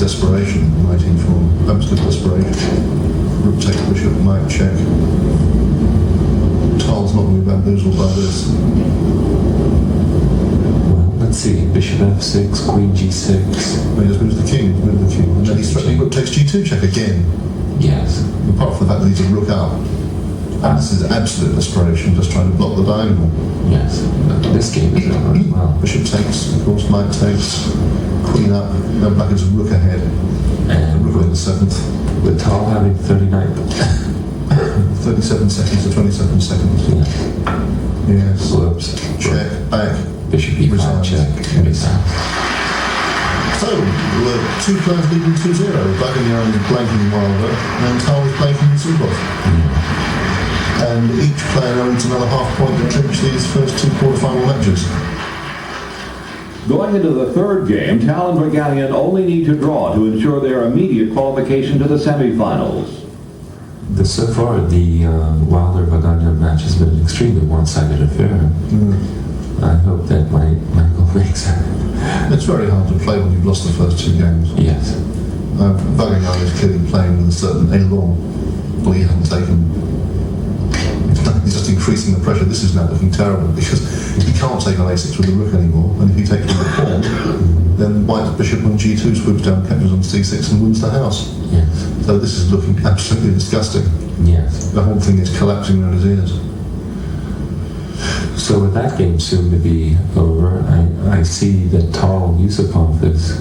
desperation, 19-4. Absolute desperation. Rook takes bishop, knight check. Tile's not going to be bamboozled by this. Well, let's see. Bishop f6, queen g6. Well, he just moves the king. And then he's threatening rook takes g2 check again. Yes. Apart from the fact that he's a rook up. And this is absolute desperation, just trying to block the diagonal. Yes. This game is over as well. Bishop takes, of course, knight takes, queen up, now black is a rook ahead. And rook in the 7th. With Tal having 39. 37 seconds to 27 seconds. Yeah. Yes. Whoops. Check, back. Bishop e5 Resigns. check. Resigns. So, two players leading 2-0. Baganian is blanking Wilder, and Tal is blanking Zubov. And each player now needs another half point to clinch these first two quarterfinal matches. Going into the third game, Tal and Bagalian only need to draw to ensure their immediate qualification to the semifinals. So far, the Wilder-Bagania match has been an extremely one-sided affair. I hope that Michael makes it. It's very hard to play when you've lost the first two games. Yes. Baganian is clearly playing with a certain elan. Well, he hasn't taken... He's just increasing the pressure. This is now looking terrible because he can't take on a6 with the rook anymore, and if he takes with the pawn, then white's bishop on g2 swoops down, captures on c6 and wins the house. Yes. So this is looking absolutely disgusting. Yes. The whole thing is collapsing around his ears. So with that game soon to be over, I see that Tal Yusupov is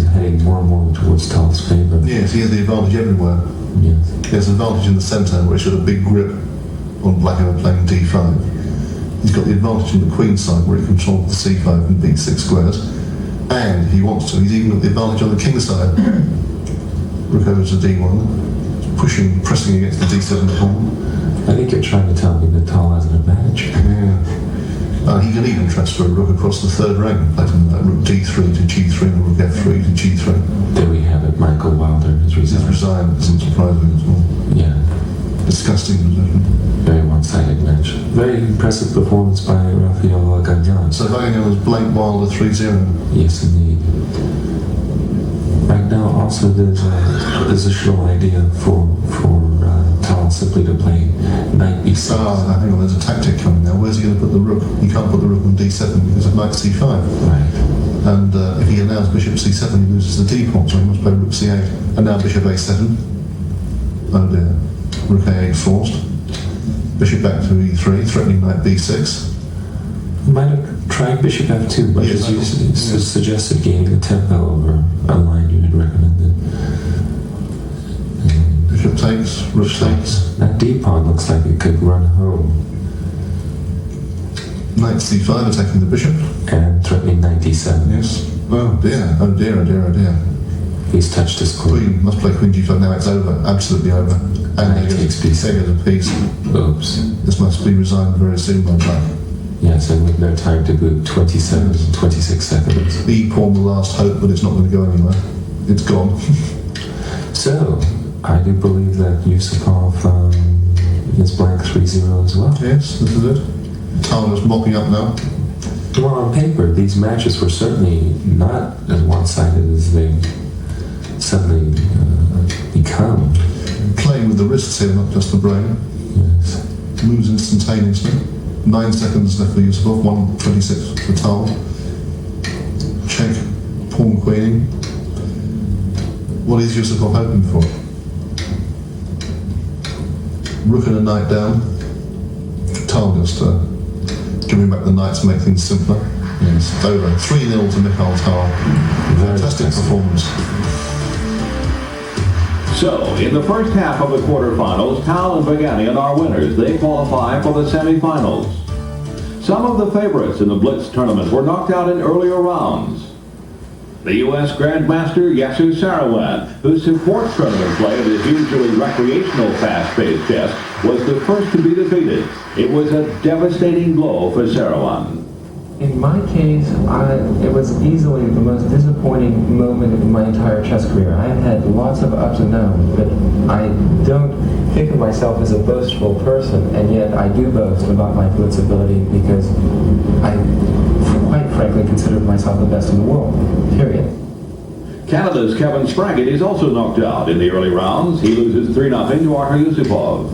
heading more and more towards Tal's favor. Yes, he has the advantage everywhere. Yes. He has an advantage in the centre where he's got a big grip on black over playing d5. He's got the advantage in the queen side where he controls the c5 and b6 squares. And he wants to, he's even got the advantage on the king side. Rook over to d1, pressing against the d7 pawn. I think you're trying to tell me that Tal has an advantage. Yeah. He can even transfer a rook across the third rank, placing that rook d3 to g3 and rook f3 to g3. There we have it. Michael Wilder has resigned. He's resigned, isn't surprising as well. Yeah. Disgusting position. Very one-sided match. Very impressive performance by Rafael Gagnon. So Baganian has blanked Wilder 3-0. Yes, indeed. Right now, also there's a positional idea for Tal simply to play knight b6. Hang on, there's a tactic coming now. Where's he going to put the rook? He can't put the rook on d7 because of knight c5. Right. And if he allows bishop c7, he loses the d pawn, so he must play rook c8. And now bishop a7. Oh dear. Rook a8 forced. Bishop back to e3, threatening knight b6. You might have tried bishop f2, but Yes, as you suggested, gaining the tempo over a line you had recommended. Bishop takes, rook takes. That d-pawn looks like it could run home. Knight c5 attacking the bishop. And threatening knight d7. Yes. Oh dear, oh dear, oh dear, oh dear. He's touched his queen. Queen must play queen g5, now it's over, absolutely over. And Knight takes b6. there goes a piece. Oops. This must be resigned very soon by black. Yes, and with no time to boot, 27, 26 seconds. The pawn, the last hope, but it's not going to go anywhere. It's gone. So, I do believe that Yusupov is blank 3-0 as well. Yes, this is it. Tal is mopping up now. Well, on paper, these matches were certainly not as one-sided as they suddenly become. Playing with the wrists here, not just the brain. Yes. Moves instantaneously. 9 seconds left for Yusupov, 1:26 for Tal. Check, pawn queening. What is Yusupov hoping for? Rook and a knight down. Tal just giving back the knight to make things simpler. Yes. It's over. 3-0 to Mikhail Tal. Fantastic performance. So, in the first half of the quarterfinals, Tal and Baganian are winners. They qualify for the semifinals. Some of the favorites in the Blitz tournament were knocked out in earlier rounds. The U.S. Grandmaster Yasser Sarouan, who supports tournament play of his usually recreational fast-paced chess, was the first to be defeated. It was a devastating blow for Sarouan. In my case, it was easily the most disappointing moment in my entire chess career. I've had lots of ups and downs, but I don't think of myself as a boastful person, and yet I do boast about my Blitz ability because I quite frankly consider myself the best in the world, period. Canada's Kevin Spraggett is also knocked out in the early rounds. He loses 3-0 to Artur Yusupov.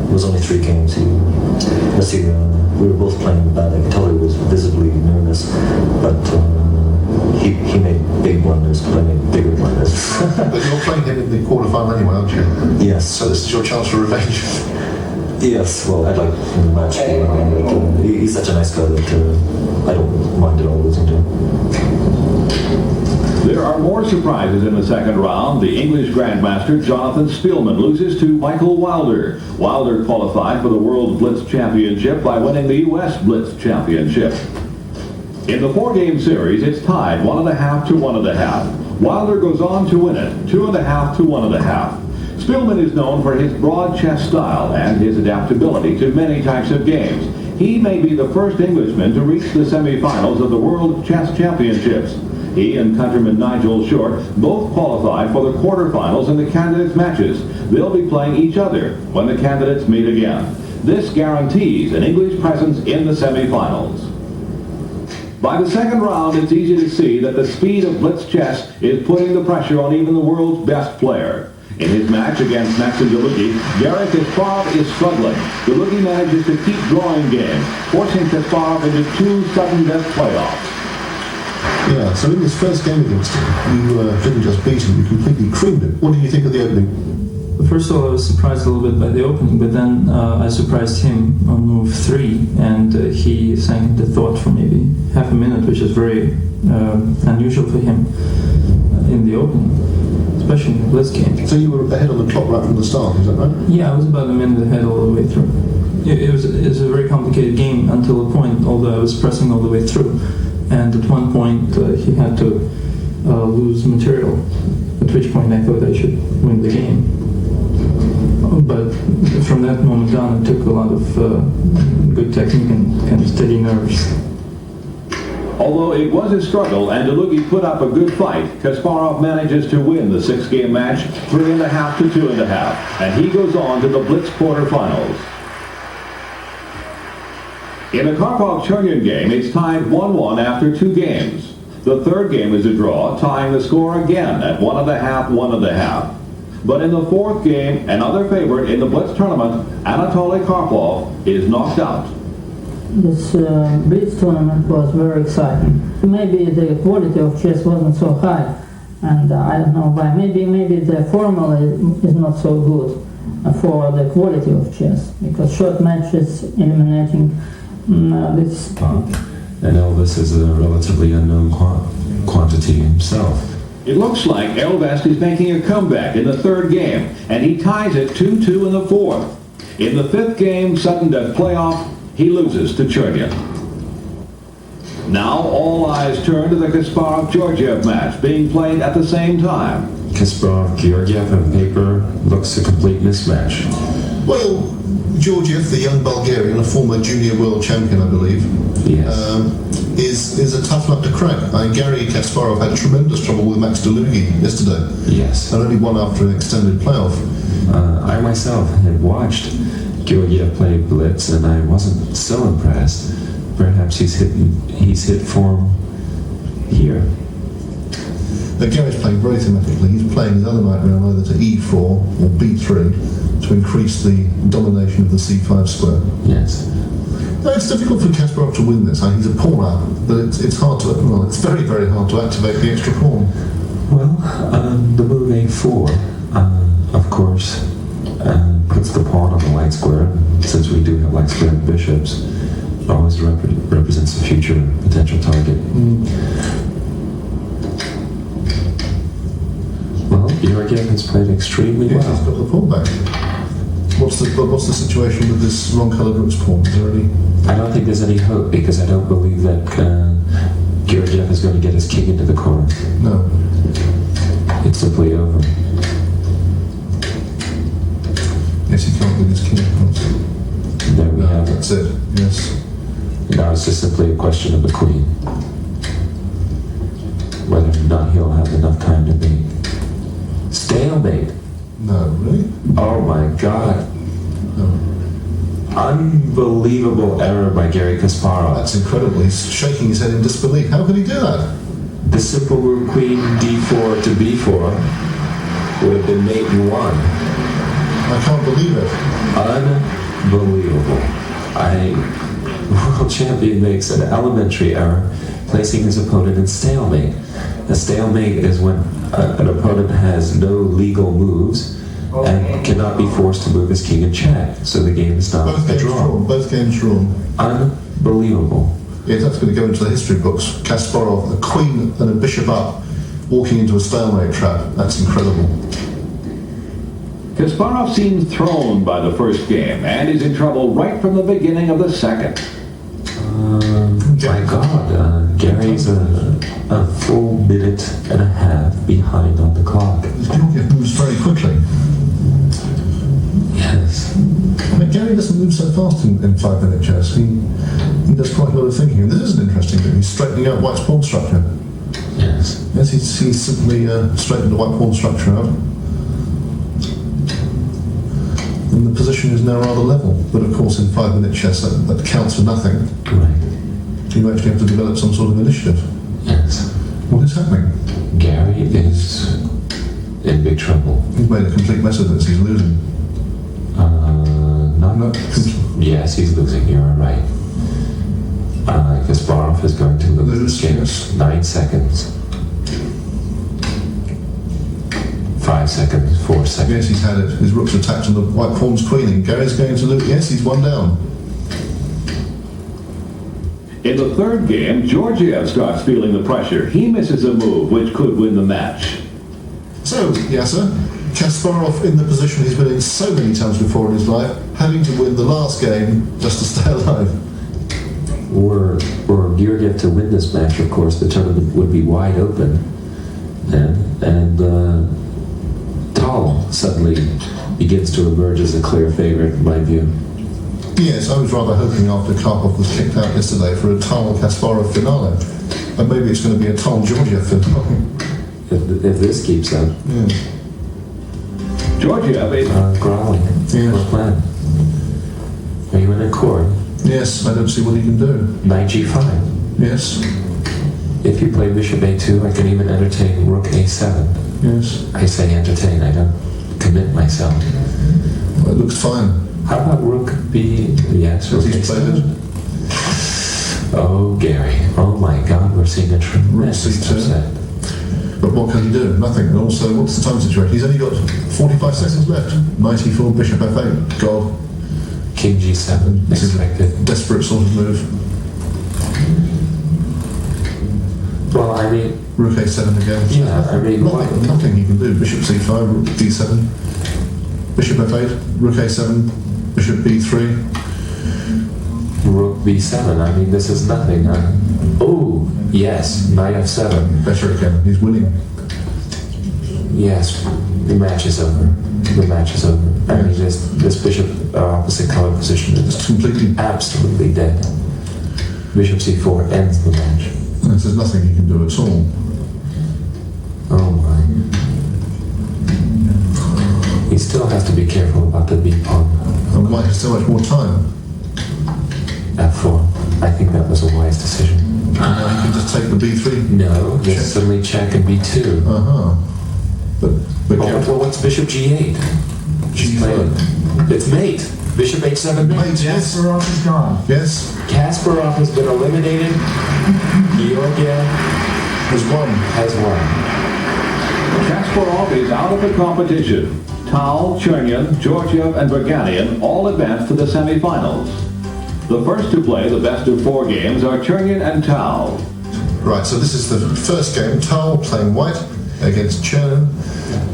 It was only 3 games. We were both playing bad. I could tell he was visibly nervous, but he made big blunders, but I made bigger blunders. But you're playing him in the quarterfinal anyway, aren't you? Yes. So this is your chance for revenge. Yes, well, I'd like him to match me, but he's such a nice guy that I don't mind at all losing to him. There are more surprises in the second round. The English Grandmaster Jonathan Spielman loses to Michael Wilder. Wilder qualified for the World Blitz Championship by winning the U.S. Blitz Championship. In the 4-game series, it's tied 1.5 to 1.5. Wilder goes on to win it, 2.5 to 1.5. Spielman is known for his broad chess style and his adaptability to many types of games. He may be the first Englishman to reach the semifinals of the World Chess Championships. He and countryman Nigel Short both qualified for the quarterfinals in the candidates' matches. They'll be playing each other when the candidates meet again. This guarantees an English presence in the semifinals. By the second round, it's easy to see that the speed of Blitz chess is putting the pressure on even the world's best player. In his match against Maxim Delugi, Garry Kasparov is struggling. Delugi manages to keep drawing game, forcing Kasparov into 2 sudden death playoffs. Yeah, so in this first game against him, you didn't just beat him, you completely creamed him. What did you think of the opening? First of all, I was surprised a little bit by the opening, but then I surprised him on move 3, and he sank into thought for maybe half a minute, which is very unusual for him in the opening, especially in the Blitz game. So you were ahead on the clock right from the start, is that right? Yeah, I was about a minute ahead all the way through. It was a very complicated game until a point, although I was pressing all the way through. And at one point, he had to lose material, at which point I thought I should win the game. But from that moment on, it took a lot of good technique and kind of steady nerves. Although it was a struggle and Delugi put up a good fight, Kasparov manages to win the 6-game match 3.5 to 2.5, and he goes on to the Blitz quarterfinals. In the Karpov-Chernin game, it's tied 1-1 after 2 games. The third game is a draw, tying the score again at 1.5, 1.5. But in the 4th game, another favorite in the Blitz tournament, Anatoly Karpov, is knocked out. This Blitz tournament was very exciting. Maybe the quality of chess wasn't so high, and I don't know why. Maybe the formula is not so good for the quality of chess, because short matches eliminating this. And Elvis is a relatively unknown quantity himself. It looks like Elvest is making a comeback in the 3rd game, and he ties it 2-2 in the 4th. In the 5th game, sudden death playoff, he loses to Chernin. Now all eyes turn to the Kasparov-Georgiev match being played at the same time. Kasparov-Georgiev on paper looks a complete mismatch. Well, Georgiev, the young Bulgarian, a former junior world champion, I believe, Yes. is a tough nut to crack. Garry Kasparov had tremendous trouble with Max Delugi yesterday, Yes. and only won after an extended playoff. I myself had watched Georgiev play Blitz, and I wasn't so impressed. Perhaps he's hit form here. Gary's playing very thematically. He's playing his other knight round either to e4 or b3 to increase the domination of the c5 square. Yes. No, it's difficult for Kasparov to win this. He's a pawn out, but it's hard to. Well, it's very, very hard to activate the extra pawn. Well, the move a4, of course, puts the pawn on the light square. Since we do have light squared bishops, it always represents a future potential target. Well, Georgiev has played extremely Yes, well. he's got the pawn back. What's the situation with this wrong-coloured rook's pawn? Is there any? I don't think there's any hope, because I don't believe that Georgiev is going to get his king into the corner. No. It's simply over. Yes, he can't win his king, of course. There we No, have it. that's it. Yes. Now it's just simply a question of the queen. Whether or not he'll have enough time to beat. Stalemate. No, really? Oh my God. No. Unbelievable error by Garry Kasparov. That's incredible. He's shaking his head in disbelief. How could he do that? The simple move queen d4 to b4 would have been mate in 1. I can't believe it. Unbelievable. World champion makes an elementary error, placing his opponent in stalemate. A stalemate is when an opponent has no legal moves and cannot be forced to move his king in check, so the game is not Both a games draw. drawn. Both games drawn. Unbelievable. Yeah, that's going to go into the history books. Kasparov, a queen and a bishop up, walking into a stalemate trap. That's incredible. Kasparov seems thrown by the first game and is in trouble right from the beginning of the second. My God, Gary's a full minute and a half behind on the clock. Georgiev moves very quickly. Yes. I mean, Gary doesn't move so fast in 5-minute chess. He does quite a lot of thinking. And this is an interesting thing. He's straightening out White's pawn structure. Yes. Yes, he's simply straightened the White pawn structure out. And the position is now rather level. But of course, in 5-minute chess, that counts for nothing. Right. You actually have to develop some sort of initiative. Yes. What is happening? Gary is in big trouble. He's made a complete mess of this. He's losing. Not yes, he's losing. You're right. Kasparov is going to lose this game. Yes. 9 seconds. 5 seconds. 4 seconds. Yes, he's had it. His rook's attacked on the White pawn's queen, and Gary's going to lose. Yes, he's one down. In the third game, Georgiev starts feeling the pressure. He misses a move which could win the match. So, Yasser, Kasparov in the position he's been in so many times before in his life, having to win the last game just to stay alive. Were Georgiev to win this match, of course, the tournament would be wide open. And Tal suddenly begins to emerge as a clear favorite, in my view. Yes, I was rather hoping after Karpov was kicked out yesterday for a Tal-Kasparov finale. And maybe it's going to be a Tal-Georgiev finale. If this keeps up. Yeah. Georgiev is Growling. Yes. What plan? Are you in accord? Yes, I don't see what he can do. Knight g5. Yes, If you play bishop a2, I can even entertain rook a7. yes. I say entertain, I don't commit myself. Well, it looks fine. How about rook b? Yes, rook As he's played a7. it. Oh, Gary. Oh my God, we're seeing a tremendous C2. upset. But what can he do? Nothing. And also, what's the time situation? He's only got 45 seconds left. Knight e4, bishop f8. God. King g7, This is a expected. desperate sort of move. Well, I mean, Rook a7 again. yeah, I mean, Nothing he can do. Bishop c5, rook d7, bishop f8, rook a7, bishop b3. rook b7, I mean, this is nothing. Oh, yes, knight f7. Better again. He's winning. Yes, the match is over. The match is over. I mean, this bishop opposite color position is It's completely. absolutely dead. Bishop c4 ends the match. There's nothing he can do at all. Oh my. He still has to be careful about the b pawn. And White has so much more time. f4. I think that was a wise decision. And now he can just take the b3. No, Check. just suddenly check and b2. Uh-huh. But Well, what's bishop g8? g5. It's mate. Bishop h7 mate. Mate, yes. Kasparov is gone. Yes. Kasparov has been eliminated. Georgiev Has won. has won. Kasparov is out of the competition. Tal, Chernin, Georgiev, and Berganian all advanced to the semifinals. The first to play the best of 4 games are Chernin and Tal. Right, so this is the first game. Tal playing White against Chernin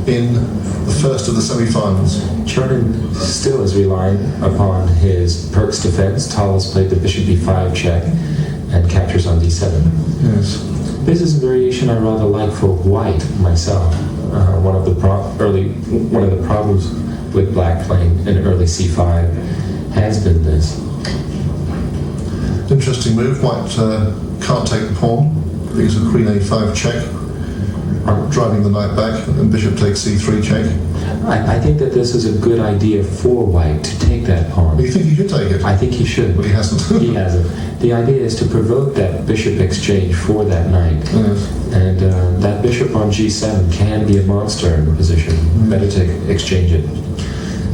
in the first of the semi-finals. Chernin still is relying upon his Perk's defense. Tal has played the bishop b5 check and captures on d7. Yes. This is a variation I rather like for White myself. One of the problems with Black playing an early c5 has been this. Interesting move. White can't take the pawn because of queen a5 check. Driving the knight back, and bishop takes c3 check. I think that this is a good idea for white to take that pawn. Do you think he should take it? I think he should. But he hasn't. He hasn't. The idea is to provoke that bishop exchange for that knight. Yes. And that bishop on g7 can be a monster in the position. Better to exchange it.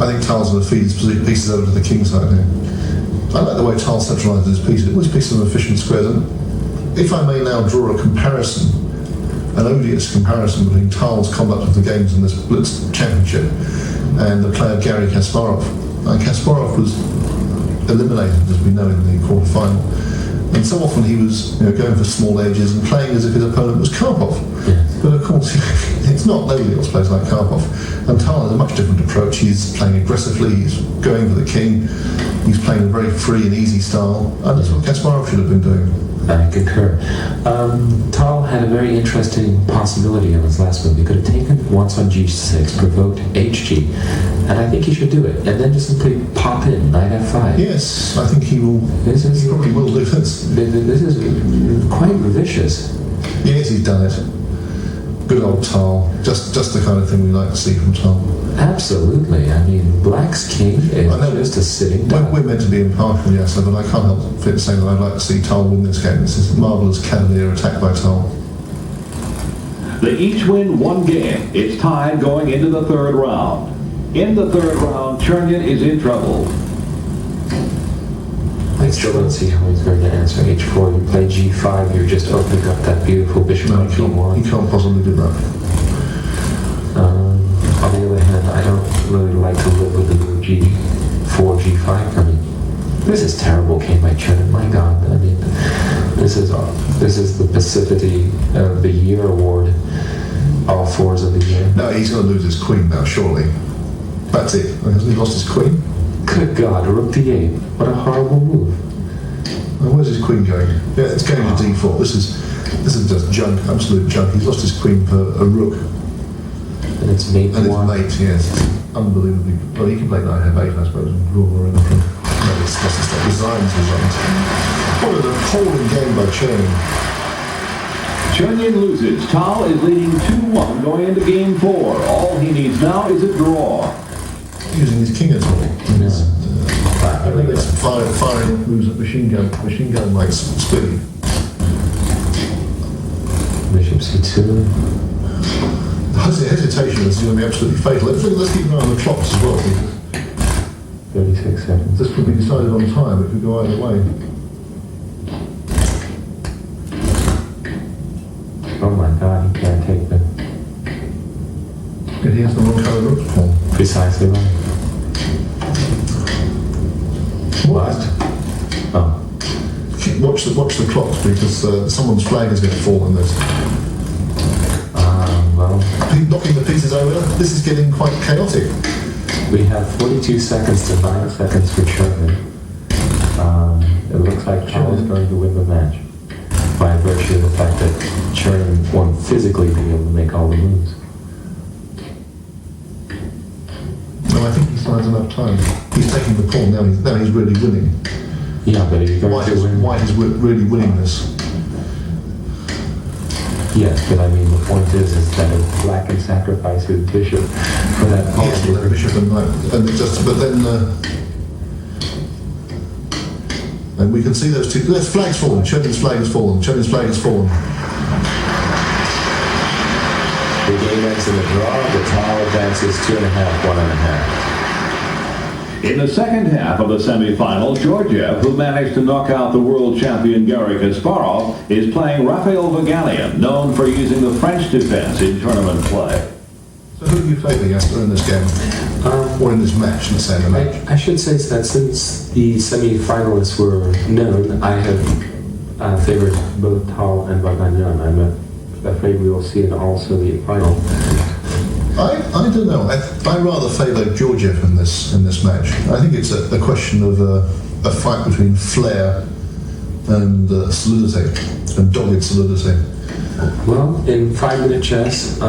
I think Tal's going to feed his pieces over to the king side here. I like the way Tal centralises his pieces. All his pieces are efficient squares. And if I may now draw a comparison, an odious comparison between Tal's conduct of the games in this Blitz championship and the player Garry Kasparov. And Kasparov was eliminated, as we know, in the quarter-final. And so often he was going for small edges and playing as if his opponent was Karpov. Yes. But of course, it's not. Nobody else plays like Karpov. And Tal has a much different approach. He's playing aggressively, he's going for the king, he's playing a very free and easy style. And that's what Kasparov should have been doing. I concur. Tal had a very interesting possibility on his last move. He could have taken once on g6, provoked hg, and I think he should do it. And then just simply pop in knight f5. Yes, I think he will. He probably will do this. This is quite vicious. Yes, he's done it. Good old Tal. Just the kind of thing we like to see from Tal. Absolutely. I mean, black's king is I know. just a sitting duck. We're meant to be impartial, yes, but I can't help saying that I'd like to see Tal win this game. This is a marvellous cavalier attack by Tal. They each win one game. It's tied going into the third round. In the third round, Chernin is in trouble. I still don't see how he's going to answer h4. You play g5, you're just opening up that beautiful bishop No, on g1. he can't possibly do that. On the other hand, I don't really like to live with the move g4, g5 coming. This is terrible game by Chernin. My God, I mean, this is the Passivity of the Year award. All fours of the year. No, he's going to lose his queen now, surely. That's it. Hasn't he lost his queen? Good God, rook d8. What a horrible move. Well, where's his queen going? Yeah, it's going to d4. This is just junk, absolute junk. He's lost his queen for a rook. And it's mate And one. it's mate, yes. Unbelievably. Well, he can play knight f8, I suppose, and draw her in the front. No, it's just resigns. What an appalling game by Chernin. Chernin loses. Tal is leading 2-1 going into game 4. All he needs now is a draw. Using his king as well. I I think it's firing moves at machine gun like speed. Bishop c2. The hesitation is going to be absolutely fatal. Let's keep an eye on the clocks as well. 36 seconds. This could be decided on time. It could go either way. Oh my God, he can't take the... And he has the wrong kind of rook pawn. Precisely right. What? Oh. Watch the clocks because someone's flag is going to fall in this. Well, Knocking the pieces over. This is getting quite chaotic. we have 42 seconds to 9 seconds for Chernin. It looks like Tal is going to win the match by virtue of the fact that Chernin won't physically be able to make all the moves. No, I think he still has enough time. He's taking the pawn now. He's really winning. Yeah, but he's going to win. White is really winning this. Yes, but I mean, the point is that if black can sacrifice his bishop for that pawn, Yes, with the bishop and knight, but then. And we can see those two. There's flags fallen. Chernin's flag has fallen. Chernin's flag has fallen. the game ends in a draw. The Tal advances 2.5, 1.5. In the second half of the semifinals, Georgiev, who managed to knock out the world champion Garry Kasparov, is playing Raphael Vaganian, known for using the French defense in tournament play. So who do you favour, Jasper, in this game? Or in this match, let's say in the match? I should say that since the semi-finalists were known, I have favored both Tal and Vaganian. I'm afraid we will see an all-Soviet final. I don't know. I rather favour Georgiev in this match. I think it's a question of a fight between flair and solidity, and dogged solidity. Well, in 5-minute chess,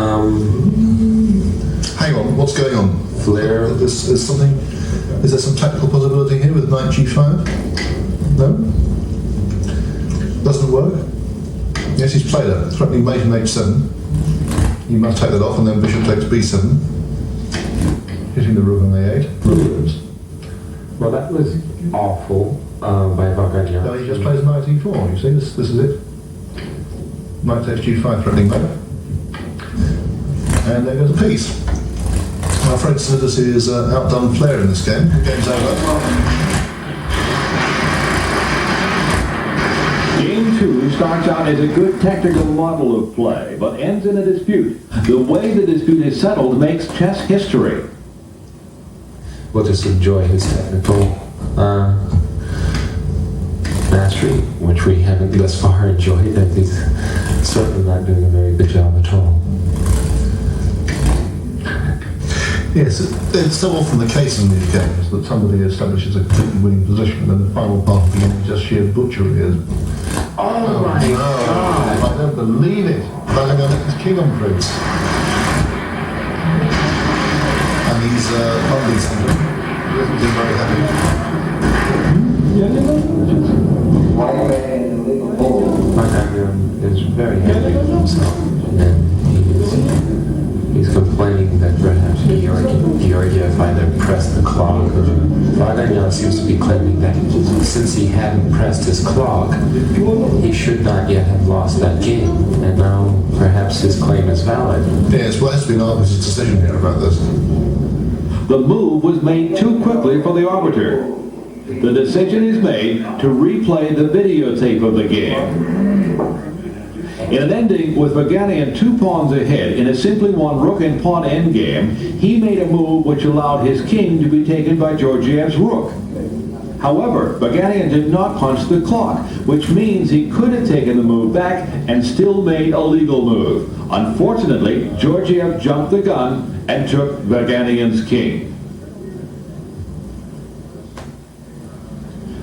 Hang on, what's going on? Flair. Is there some tactical possibility here with knight g5? No? Doesn't work? Yes, he's played it. Threatening mate on h7. You must take that off, and then bishop takes b7. hitting the rook on a8. Brilliant. Well, that was awful by Vaganyan. Now he just plays knight e4. You see, this is it. Knight takes g5, threatening back. And there goes a piece. I'm afraid Solidity is outdone Flair in this game. The game's over. Game 2 starts out as a good technical model of play, but ends in a dispute. The way the dispute is settled makes chess history. We'll just enjoy his technical mastery, which we haven't thus far enjoyed, and he's certainly not doing a very good job at all. Yes, it's so often the case in these games that somebody establishes a completely winning position and then the final part of the game is just sheer butchery. Oh my God! I don't believe it. Vaganyan is king on Prince. And he's probably something. He doesn't seem very happy. Vaganyan is very happy with himself, and he's complaining that perhaps Georgiev either pressed the clock, or Vaganyan seems to be claiming that since he hadn't pressed his clock, he should not yet have lost that game, and now perhaps his claim is valid. Yes, well, there's been an arbiter's decision here about this. The move was made too quickly for the arbiter. The decision is made to replay the videotape of the game. In an ending with Vaganyan 2 pawns ahead in a simply won rook and pawn endgame, he made a move which allowed his king to be taken by Georgiev's rook. However, Vaganyan did not punch the clock, which means he could have taken the move back and still made a legal move. Unfortunately, Georgiev jumped the gun and took Vaganyan's king.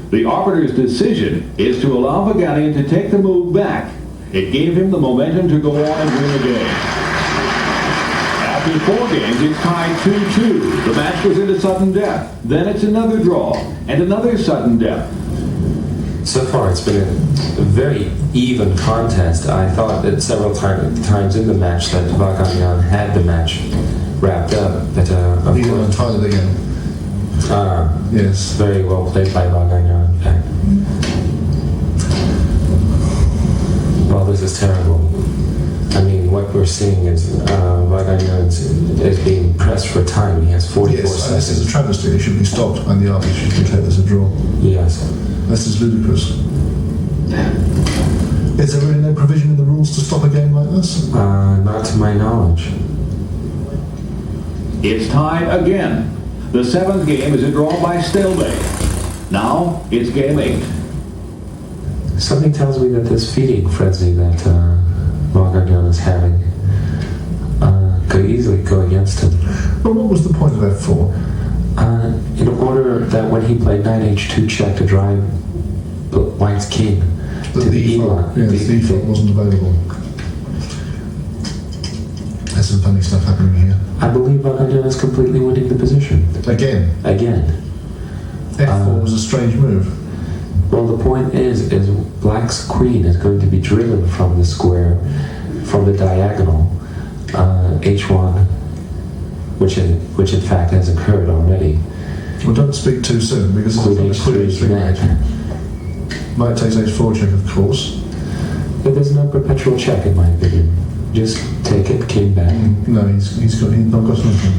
The arbiter's decision is to allow Vaganyan to take the move back. It gave him the momentum to go on and win the game. After 4 games, it's tied 2-2. The match goes into sudden death. Then it's another draw, and another sudden death. So far, it's been a very even contest. I thought that several times in the match that Vaganyan had the match wrapped up. But of He's course, untied again. Yes. Very well played by Vaganyan. In fact. Well, this is terrible. I mean, what we're seeing is Vaganyan is being pressed for time. He has 44 Yes, seconds. this is a travesty. It should be stopped and the arbiter should declare this a draw. Yes. This is ludicrous. Is there really no provision in the rules to stop a game like this? Not to my knowledge. It's tied again. The 7th game is a draw by stalemate. Now it's game 8. Something tells me that this feeding frenzy that Vaganyan is having could easily go against him. But what was the point of F4? In order that when he played knight h2 check to drive White's king to the E line. Yes, the E-file wasn't available. There's some funny stuff happening here. I believe Vaganyan is completely winning the position. Again. F4 was a strange move. Well, the point is Black's queen is going to be driven from the square, from the diagonal, h1, which in fact has occurred already. Well, don't speak too soon, because Queen it's queen h3 h3 Knight takes h4 check, of course. But there's no perpetual check, in my opinion. Just take it, king back. No, he's not got anything.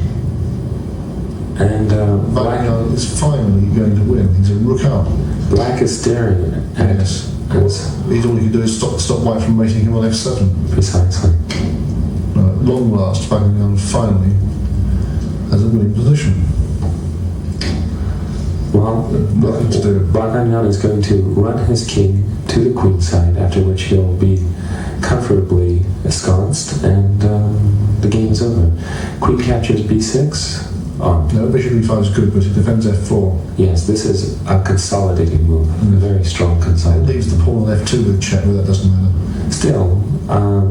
And Vaganyan is finally going to win. He's a rook up. Black is staring at it. Yes. All he can do is stop White from mating him on f7. Precisely. At long last, Vaganyan finally has a winning position. Well, Nothing to do. Vaganyan is going to run his king to the queen side, after which he'll be comfortably ensconced, and the game is over. Queen captures b6. No, bishop e5 is good, but he defends f4. Yes, this is a consolidating move, a very strong consolidating. Leaves the pawn on f2 with check, but that doesn't matter. Still, a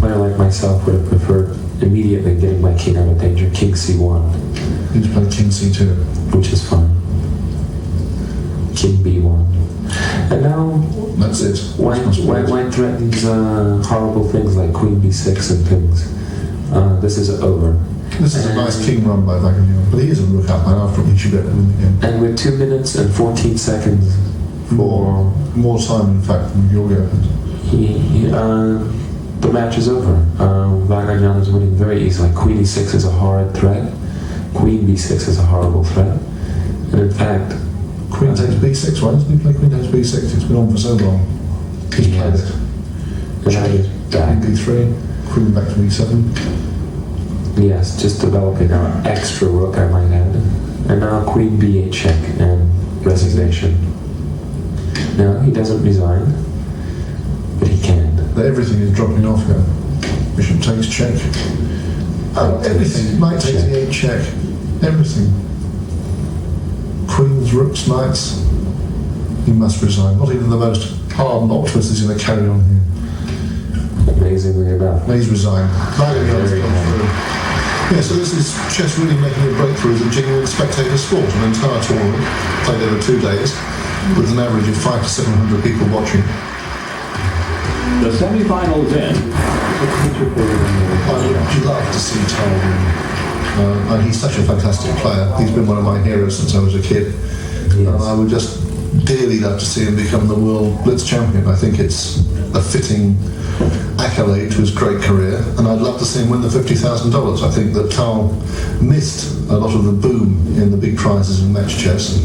player like myself would have preferred immediately getting my king out of danger, king c1. He's played king c2. Which is fine. King b1. And now, That's it. White threatens horrible things like queen b6 and things. This is over. This is a nice king run by Vaganian, but he is a rook out man. After all, he should be able to win the game. And with 2 minutes and 14 seconds for More time, in fact, than Georgi opened. the match is over. Vaganian is winning very easily. Queen e6 is a horrid threat. Queen b6 is a horrible threat. And in fact, Queen takes b6, why doesn't he play queen takes b6? It's been on for so long. He's He played has. it. and now he's back. Queen b3, queen back to e7. Yes, just developing our extra rook, I might add. And now queen b8 check and resignation. No, he doesn't resign, but he can. Everything is dropping off here. Bishop takes check. Oh, everything. Knight takes Check. e8 check. Everything. Queens, rooks, knights. He must resign. Not even the most hardened optimist is going to carry on here. Amazingly enough. He's resigned. Vaganian's Very gone through. Yeah, so this is chess really making a breakthrough as a genuine spectator sport. An entire tournament played over 2 days with an average of 500 to 700 people watching. The semi-finals end. I would love to see Tal win. And he's such a fantastic player. He's been one of my heroes since I was a kid. And I would just dearly love to see him become the world Blitz champion. I think it's a fitting accolade to his great career, and I'd love to see him win the $50,000. I think that Tal missed a lot of the boom in the big prizes in match chess.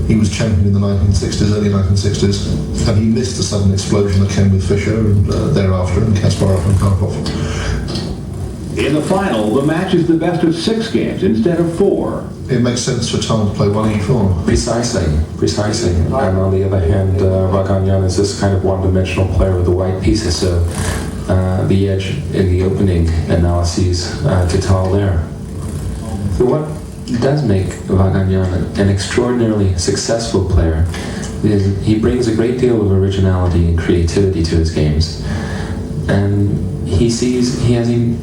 He was champion in the 1960s, early 1960s, and he missed the sudden explosion that came with Fischer and thereafter, and Kasparov and Karpov. In the final, the match is the best of 6 games instead of 4. It makes sense for Tal to play 1e4. Precisely. And on the other hand, Vaganian is this kind of one-dimensional player with the white pieces, so the edge in the opening analyses to Tal there. So what does make Vaganian an extraordinarily successful player is he brings a great deal of originality and creativity to his games, and he has a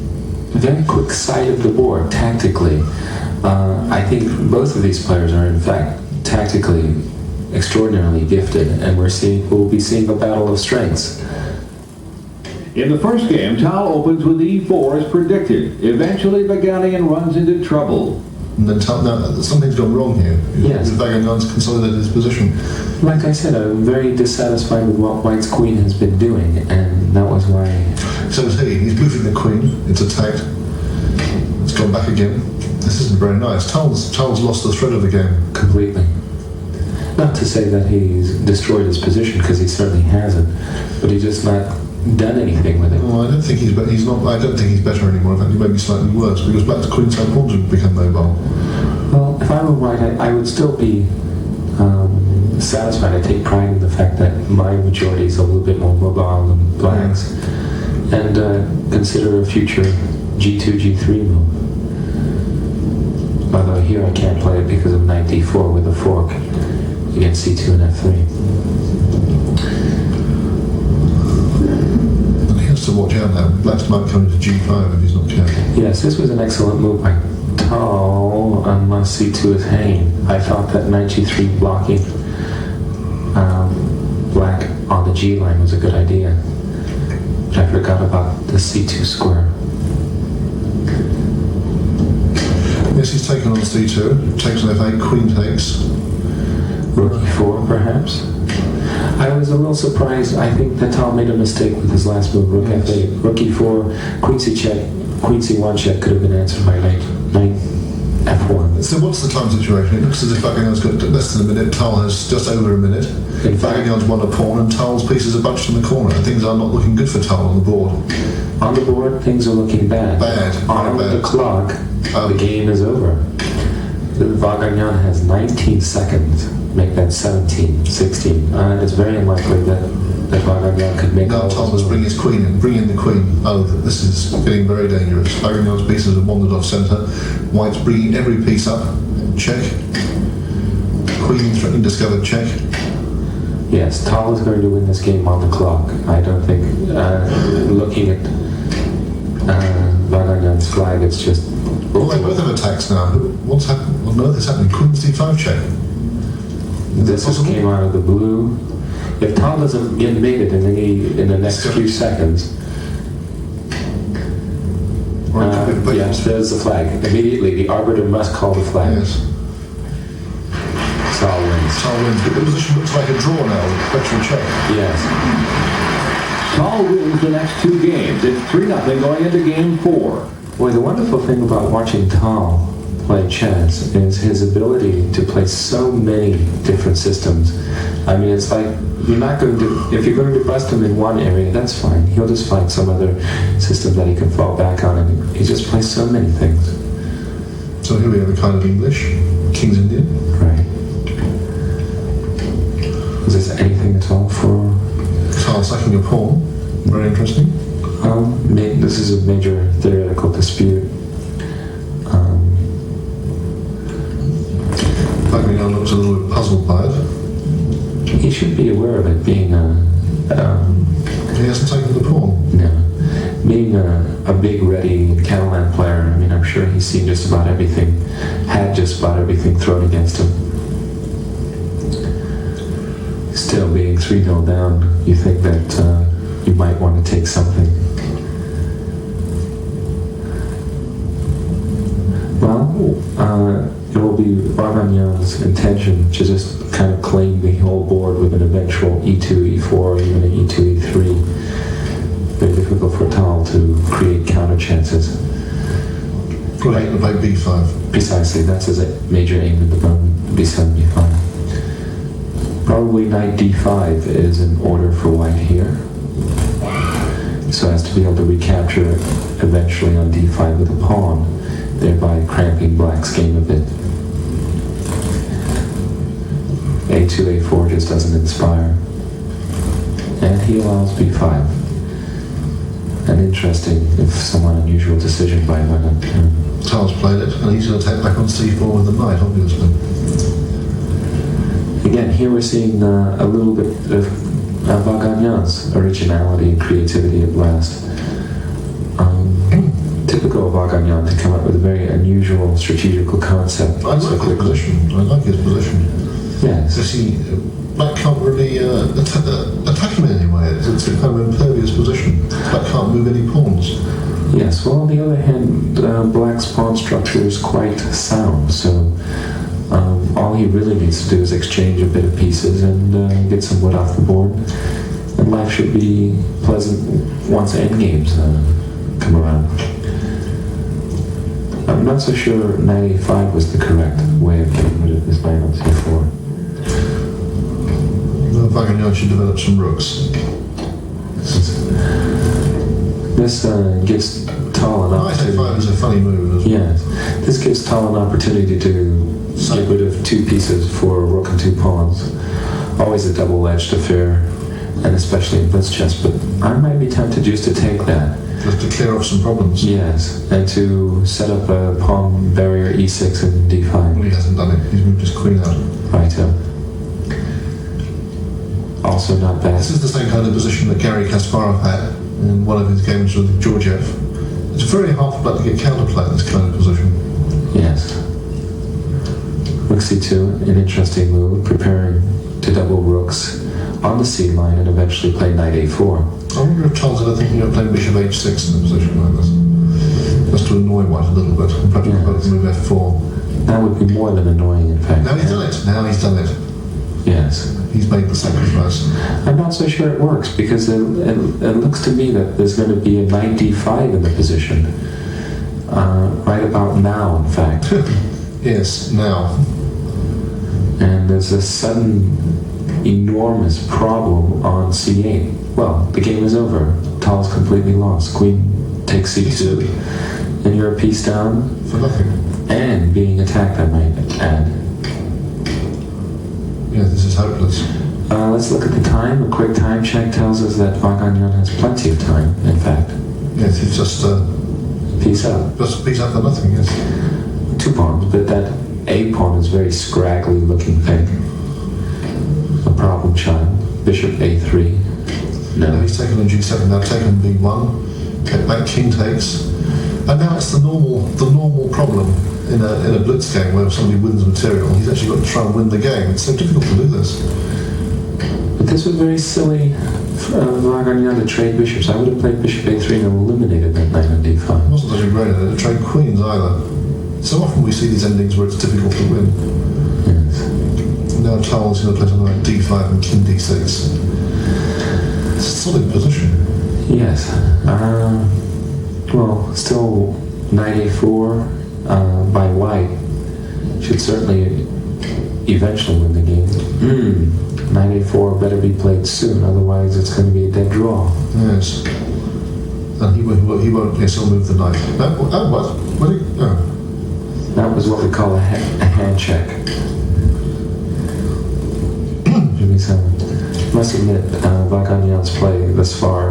very quick sight of the board tactically. I think both of these players are in fact tactically extraordinarily gifted, and we'll be seeing a battle of strengths. In the first game, Tal opens with e4 as predicted. Eventually, Vaganian runs into trouble. And then something's gone wrong here. Yes. Vaganian's consolidated his position. Like I said, I'm very dissatisfied with what White's queen has been doing, and that was why. So is he. He's moving the queen. It's attacked. It's gone back again. This isn't very nice. Tal's lost the thread of the game. Completely. Not to say that he's destroyed his position, because he certainly hasn't, but he's just not done anything with it. Well, I don't think he's not. I don't think he's better anymore. In fact, he may be slightly worse because black's queenside pawns have become mobile. Well, if I were White, I would still be satisfied. I take pride in the fact that my majority is a little bit more mobile than black's, and consider a future G2, G3 move. Although here I can't play it because of knight d4 with a fork against c2 and f3. And he has to watch out now. Black's might come into G5 if he's not careful. Yes, this was an excellent move by Tal, unless c2 is hanging. I thought that knight g3 blocking black on the g line was a good idea. But I forgot about the c2 square. Yes, he's taken on c2. Takes on f8. Queen takes. Rook e4, perhaps. I was a little surprised. I think that Tal made a mistake with his last move, rook f8, rook e4, queen c check, queen c1 check could have been answered by knight f1. So what's the time situation? It looks as if Vaganian's got less than a minute. Tal has just over a minute. In fact, Vaganian's won a pawn and Tal's pieces are bunched in the corner. Things are not looking good for Tal on the board. on the board, things are looking bad. Bad. On Very the bad. clock, the game is over. Vaganian has 19 seconds. Make that 17, 16. It's very unlikely that Vaganian could make Now all Tal those must bring moves. his queen in. Bring in the queen. Oh, this is getting very dangerous. Vaganian's pieces have wandered off centre. White's bringing every piece up. Check. Queen threatening discovered. Check. Yes, Tal is going to win this game on the clock. I don't think, looking at Vaganian's flag, it's just... Well, they both have attacks now. What's happened? What on earth is happening? Queen c5 check. This just came out of the blue. If Tal doesn't get mated in the next few seconds, Or it could be Yes, there's the flag. Immediately, the arbiter must call the flag. Yes. Tal wins. Tal wins, but the position looks like a draw now with Petro check. Yes. Tal wins the next 2 games. It's 3-0 going into game 4. Boy, the wonderful thing about watching Tal play chess is his ability to play so many different systems. I mean, it's like, you're not going to, if you're going to bust him in one area, that's fine. He'll just find some other system that he can fall back on, and he just plays so many things. So here we have a kind of English, King's Indian. Right. Is this anything at all for... Tal sacking a pawn, very interesting. This is a major theoretical dispute. Bagnion looks a little bit puzzled by it. He should be aware of it being He hasn't taken the pawn. being a big, ready Catalan player. I mean, I'm sure he's seen just about everything, had just about everything thrown against him. Still, being 3-0 down, you think that you might want to take something. Well, it will be Barbagnan's intention to just kind of claim the whole board with an eventual e2, e4, or even an e2, e3. Very difficult for Tal to create counter chances. Right, by b5. Precisely, that's his major aim at the moment, b7, b5. Probably knight d5 is in order for white here, so as to be able to recapture it eventually on d5 with a pawn, thereby cramping black's game a bit. a2, a4 just doesn't inspire. And he allows b5. An interesting, if somewhat unusual decision by Barbagnat. Tal's played it, and he's going to take back on c4 with the knight, obviously. Again, here we're seeing a little bit of Barbagnat's originality and creativity at last. Typical of Barbagnat to come up with a very unusual strategical concept. I like his position. I like his position. Yes. Because black can't really attack him in any way. It's a kind of impervious position. Black can't move any pawns. Yes, well, on the other hand, black's pawn structure is quite sound, so all he really needs to do is exchange a bit of pieces and get some wood off the board. And life should be pleasant once endgames come around. I'm not so sure knight a5 was the correct way of getting rid of this knight on c4. Barbagnat should develop some rooks. This gives Tal an Knight opportunity. a5 is a funny move as well. Yes, this gives Tal an opportunity to get rid of 2 pieces for a rook and 2 pawns. Always a double-edged affair, and especially in blitz chess, but I might be tempted just to take that. Just to clear off some problems. Yes, and to set up a pawn barrier e6 and d5. Well, he hasn't done it. He's moved his queen out. Righto. Also not bad. This is the same kind of position that Garry Kasparov had in one of his games with Georgiev. It's very hard for black to get counterplay in this kind of position. Yes. Rook c2, an interesting move, preparing to double rooks on the c line and eventually play knight a4. I wonder if Charles are thinking of playing bishop h6 in a position like this. Just to annoy white a little bit. And perhaps both move f4. That would be more than annoying, in fact. Now he's done it. Now he's done it. Yes. He's made the sacrifice. I'm not so sure it works, because it looks to me that there's going to be a knight d5 in the position. Right about now, in fact. Yes, now. And there's a sudden, enormous problem on c8. Well, the game is over. Tal's completely lost. Queen takes c2. And you're a piece down. For nothing. And being attacked, I might add. Yeah, this is hopeless. Let's look at the time. A quick time check tells us that Barbagnat has plenty of time, in fact. Yes, it's just Piece up. just piece up for nothing, yes. 2 pawns, but that A pawn is a very scraggly looking thing. A problem child. Bishop A3. Now No. he's taken on g7, now taken b1, take back, king takes. And now it's the normal problem in a blitz game where somebody wins material. He's actually got to try and win the game. It's so difficult to do this. But this was very silly Vaganyan to trade bishops, I would have played bishop a3 and eliminated that knight on It d5. wasn't such a great idea to trade queens either. So often we see these endings where it's difficult to win. Yes. Now Charles going to play something like d5 and king d6. It's a solid position. Yes. Well, still knight a4 by white should certainly eventually win the game. Knight a4 better be played soon, otherwise it's going to be a dead draw. Yes. And he won't, yes, he'll move the knight. What? That was what we call a hand check. Give me some. Must admit, Vaganyan's play thus far